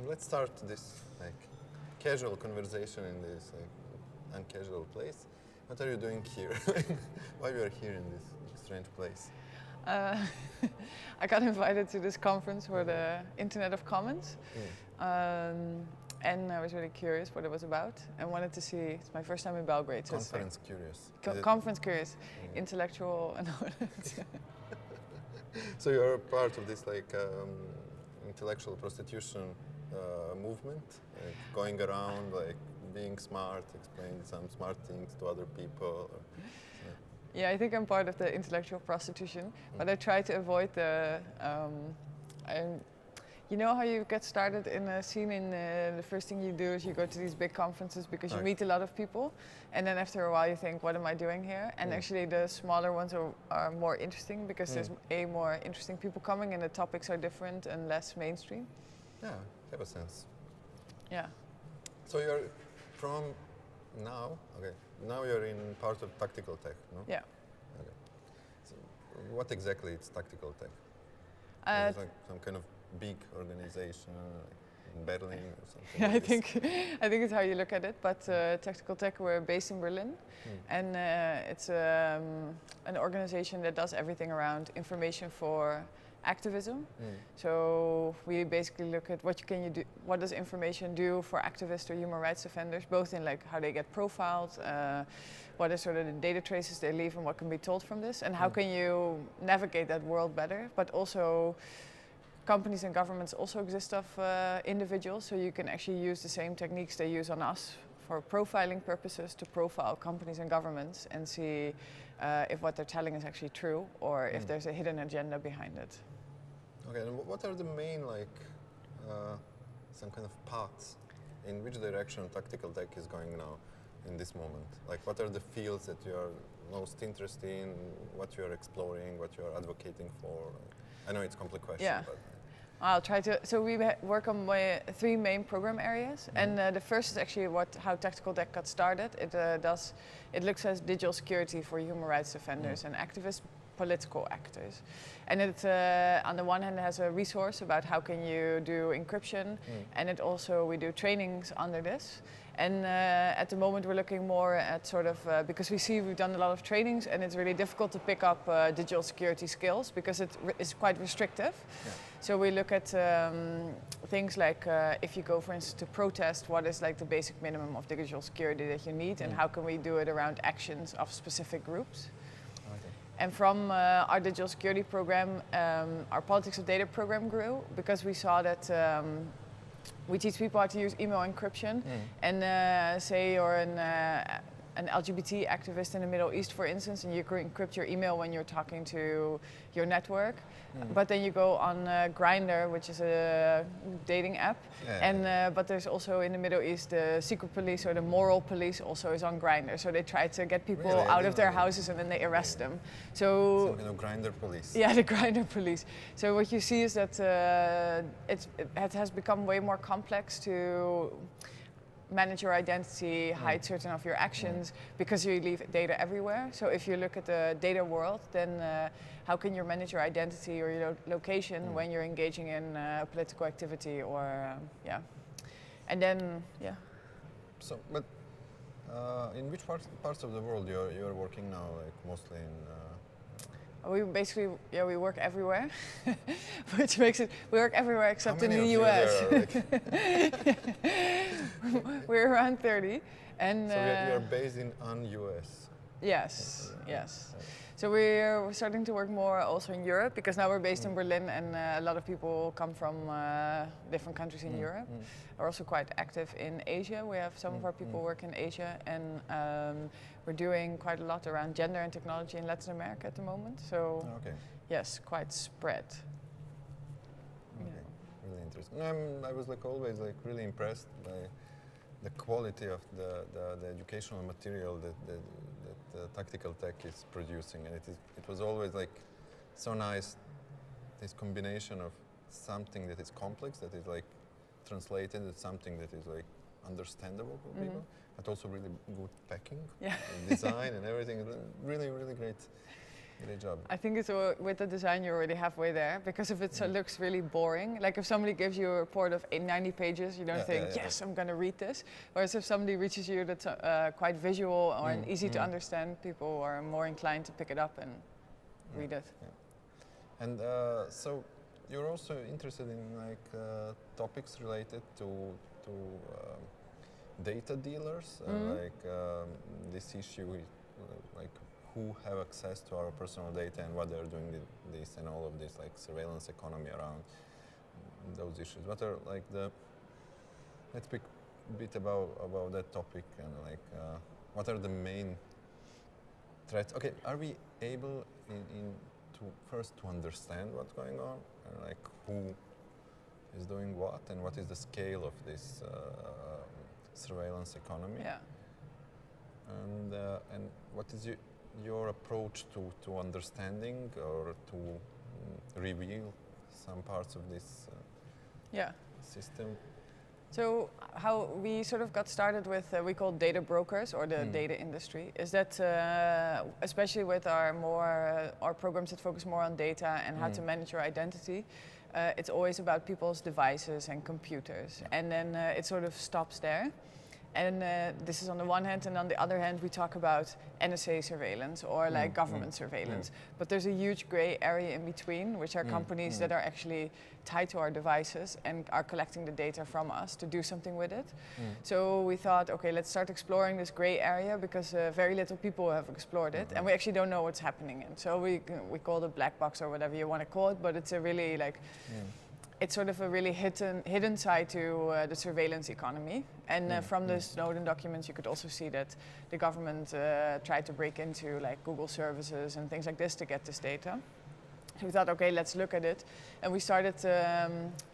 let's start this like casual conversation in this like uncasual place. What are you doing here? Why you are here in this strange place? I got invited to this conference for the Internet of Commons, and I was really curious what it was about and wanted to see. It's my first time in Belgrade. So Conference curious. Conference curious, intellectual. So you are a part of this like intellectual prostitution movement, like going around like being smart, explaining some smart things to other people. Yeah, I think I'm part of the intellectual prostitution, but I try to avoid the. You know how you get started in a scene and the first thing you do is you go to these big conferences because you meet a lot of people, and then after a while you think, what am I doing here? And actually the smaller ones are more interesting because there's more interesting people coming and the topics are different and less mainstream. Yeah, that makes sense. Yeah. So you're from now, okay, now you're in part of tactical tech, no? Yeah. Okay. So what exactly is tactical tech? It's like some kind of big organization like in Berlin or something. Yeah, like I think it's how you look at it. But Tactical Tech, we're based in Berlin, and it's an organization that does everything around information for activism. So we basically look at what do. What does information do for activists or human rights defenders, both in like how they get profiled, what are sort of the data traces they leave, and what can be told from this, and how can you navigate that world better, but also. Companies and governments also exist of individuals, so you can actually use the same techniques they use on us for profiling purposes to profile companies and governments and see if what they're telling is actually true or if there's a hidden agenda behind it. Okay, and what are the main some kind of paths in which direction tactical tech is going now in this moment? Like what are the fields that you are most interested in, what you are exploring, what you are advocating for? I know it's a complex question, but... I'll try to. So we work on three main program areas, and the first is actually how Tactical Tech got started. It looks at digital security for human rights defenders and activists, political actors, and it on the one hand has a resource about how can you do encryption, and we do trainings under this. And at the moment we're looking more at sort of, because we've done a lot of trainings and it's really difficult to pick up digital security skills because it is quite restrictive. Yeah. So we look at things like if you go for instance to protest, what is like the basic minimum of digital security that you need and how can we do it around actions of specific groups. Okay. And from our digital security program, our politics of data program grew because we saw that we teach people how to use email encryption, and say you're an LGBT activist in the Middle East, for instance, and you can encrypt your email when you're talking to your network. But then you go on Grindr, which is a dating app, but there's also in the Middle East the secret police or the moral police also is on Grindr. So they try to get people out of their houses and then they arrest them. So some kind of Grindr police. Yeah, the Grindr police. So what you see is that it has become way more complex to manage your identity, hide certain of your actions, because you leave data everywhere. So if you look at the data world, then how can you manage your identity or your location when you're engaging in political activity or, and then, So, but in which parts of the world you're working now, like mostly in... We basically, we work everywhere, which makes it, we work everywhere except in the US. We're around 30. And, so you're based in US? Yes, yes. So we're starting to work more also in Europe because now we're based in Berlin and a lot of people come from different countries in Europe. We're also quite active in Asia. We have some of our people work in Asia and we're doing quite a lot around gender and technology in Latin America at the moment. So yes, quite spread. Okay, really interesting. I was like always like really impressed by the quality of the educational material that Tactical Tech is producing, and it was always like so nice, this combination of something that is complex, that is like translated into something that is like understandable for people, but also really good packing, and design and everything. Really, really great. Great job. I think it's with the design you're already halfway there, because if it looks really boring, like if somebody gives you a report of 90 pages, you don't think, yes, I'm going to read this. Whereas if somebody reaches you that's quite visual or easy to understand, people are more inclined to pick it up and read it. Yeah. And so you're also interested in like topics related to data dealers, like this issue with like who have access to our personal data and what they're doing with this and all of this, like surveillance economy around those issues. What are like let's speak a bit about that topic and like what are the main threats? Okay, are we able first to understand what's going on and like who is doing what and what is the scale of this surveillance economy? Yeah. And what is your approach to understanding or to reveal some parts of this system? So how we sort of got started with we call data brokers or the data industry is that especially with our programs that focus more on data and how to manage your identity, it's always about people's devices and computers, and then it sort of stops there. And this is on the one hand, and on the other hand we talk about NSA surveillance or like government surveillance. But there's a huge gray area in between, which are companies that are actually tied to our devices and are collecting the data from us to do something with it. So we thought, okay, let's start exploring this gray area because very little people have explored it and we actually don't know what's happening in. So we call it black box or whatever you want to call it, but it's a really like... It's sort of a really hidden side to the surveillance economy. And from the Snowden documents, you could also see that the government tried to break into like Google services and things like this to get this data. So we thought, okay, let's look at it. And we started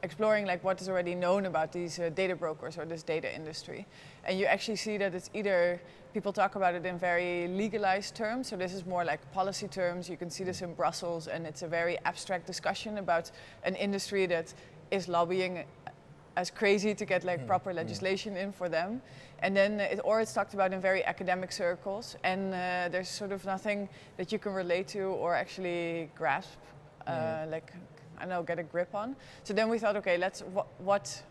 exploring like what is already known about these data brokers or this data industry. And you actually see that it's either people talk about it in very legalized terms, so this is more like policy terms. You can see this in Brussels, and it's a very abstract discussion about an industry that is lobbying as crazy to get like proper legislation in for them. And then it's talked about in very academic circles, and there's sort of nothing that you can relate to or actually grasp, like, I don't know, get a grip on. So then we thought, okay, let's, what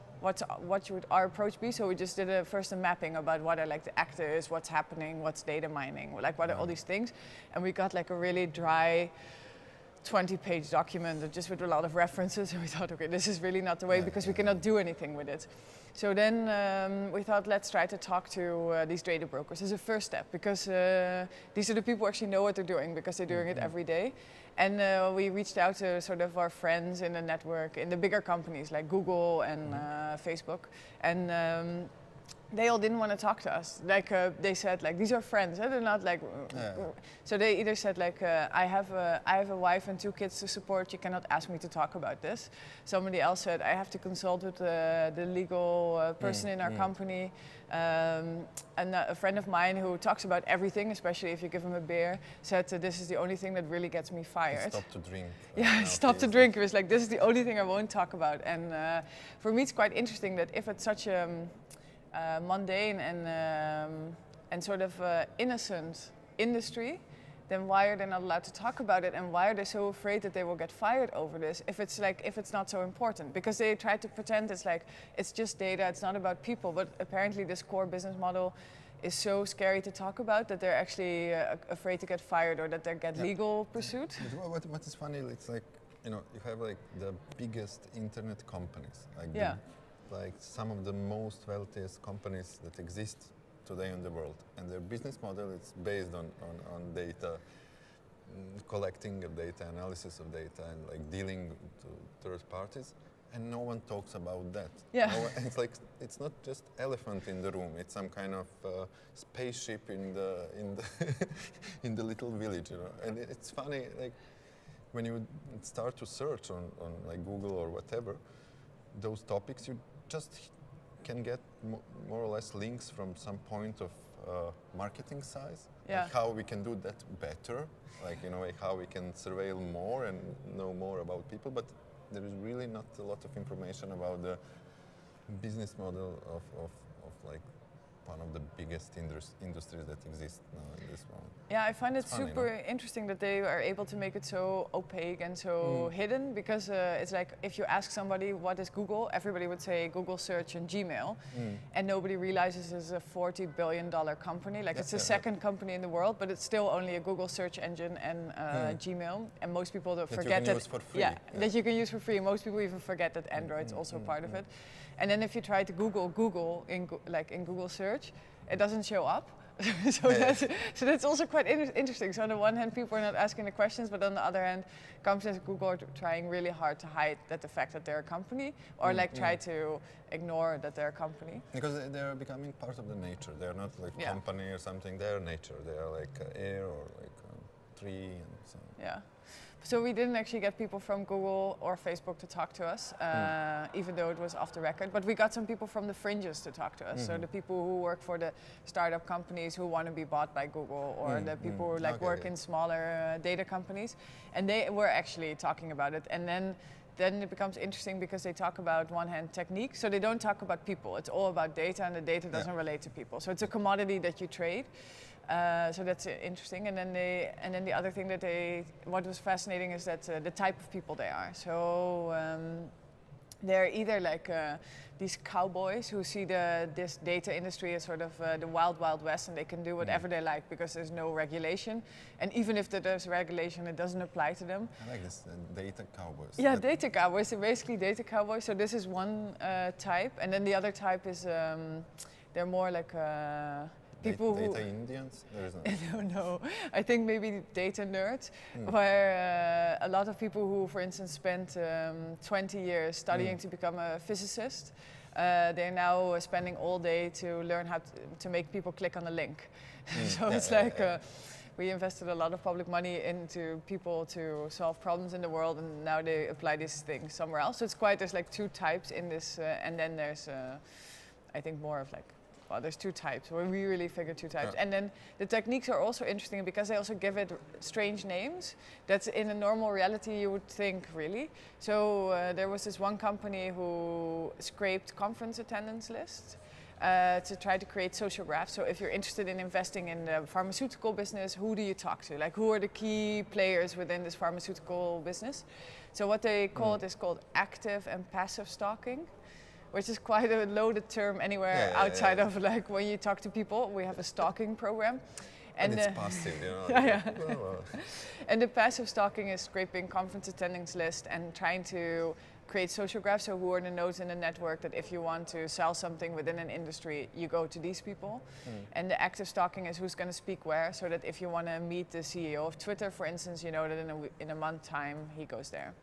should our approach be? So we just did first a mapping about what are like the actors, what's happening, what's data mining, like what are all these things. And we got like a really dry 20-page document just with a lot of references, and we thought, okay, this is really not the way because we cannot do anything with it. So then we thought, let's try to talk to these data brokers as a first step, because these are the people who actually know what they're doing because they're doing it every day. And we reached out to sort of our friends in the network, in the bigger companies like Google and Facebook, and they all didn't want to talk to us. Like they said, like, these are friends. They're not like. So they either said like, I have a wife and 2 kids to support. You cannot ask me to talk about this. Somebody else said, I have to consult with the legal person in our company. And a friend of mine who talks about everything, especially if you give him a beer, said this is the only thing that really gets me fired. Stop to drink. Yeah, stop to drink. It was like, this is the only thing I won't talk about. And for me, it's quite interesting that if it's such a mundane and sort of innocent industry, then why are they not allowed to talk about it, and why are they so afraid that they will get fired over this if it's not so important? Because they try to pretend it's like it's just data, it's not about people, but apparently this core business model is so scary to talk about that they're actually afraid to get fired or that they get legal pursuit. What is funny, it's like, you know, you have like the biggest internet companies, like like some of the most wealthiest companies that exist today in the world, and their business model is based on data, collecting of data, analysis of data, and like dealing to third parties, and no one talks about that. It's like, it's not just elephant in the room, it's some kind of spaceship in the in the little village, you know. And it's funny, like when you start to search on like Google or whatever those topics, you just can get more or less links from some point of marketing size, like how we can do that better, like, you know, like how we can surveil more and know more about people, but there is really not a lot of information about the business model of like one of the biggest industries that exist now in this world. Yeah, I find it funny, super interesting that they are able to make it so opaque and so hidden, because it's like if you ask somebody what is Google, everybody would say Google search and Gmail, and nobody realizes it's a $40 billion company. Like it's the second company in the world, but it's still only a Google search engine and Gmail, and most people don't forget that. Use for free. Yeah, that you can use for free. Most people even forget that Android's also part of it. And then if you try to Google in Google search, it doesn't show up. So that's also quite interesting. So on the one hand, people are not asking the questions, but on the other hand, companies like Google are trying really hard to hide the fact that they're a company, or try to ignore that they're a company. Because they're becoming part of the nature. They're not like company or something. They're nature. They are like air or like tree and so. Yeah. So we didn't actually get people from Google or Facebook to talk to us, even though it was off the record. But we got some people from the fringes to talk to us. So the people who work for the startup companies who want to be bought by Google, or the people who work in smaller data companies. And they were actually talking about it. And then it becomes interesting because they talk about, one hand, technique. So they don't talk about people. It's all about data, and the data doesn't relate to people. So it's a commodity that you trade. So that's interesting, and then the other thing what was fascinating is that the type of people they are. So they're either like these cowboys who see this data industry as sort of the wild west, and they can do whatever they like because there's no regulation, and even if there's regulation, it doesn't apply to them. I like this, data cowboys. Yeah, data cowboys. They're basically data cowboys. So this is one type, and then the other type is they're more like. People data Indians? There is no. I think maybe data nerds, where a lot of people who, for instance, spent 20 years studying to become a physicist, they're now spending all day to learn how to make people click on a link. So it's like we invested a lot of public money into people to solve problems in the world, and now they apply these things somewhere else. So it's there's like two types in this, and then there's, I think, more of like, well, there's two types. We really figured two types. And then the techniques are also interesting because they also give it strange names that's in a normal reality you would think, really. So there was this one company who scraped conference attendance lists to try to create social graphs. So if you're interested in investing in the pharmaceutical business, who do you talk to? Like, who are the key players within this pharmaceutical business? So what they call it is called active and passive stalking, which is quite a loaded term anywhere outside of like when you talk to people. We have a stalking program. And it's passive, you know. And the passive stalking is scraping conference attendance list and trying to create social graphs. So who are the nodes in the network that if you want to sell something within an industry, you go to these people. And the active stalking is who's going to speak where, so that if you want to meet the CEO of Twitter, for instance, you know that in a month time he goes there.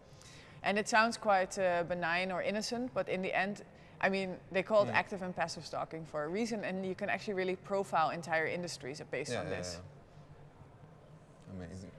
And it sounds quite benign or innocent, but in the end, I mean, they call it active and passive stalking for a reason, and you can actually really profile entire industries based on this. Amazing.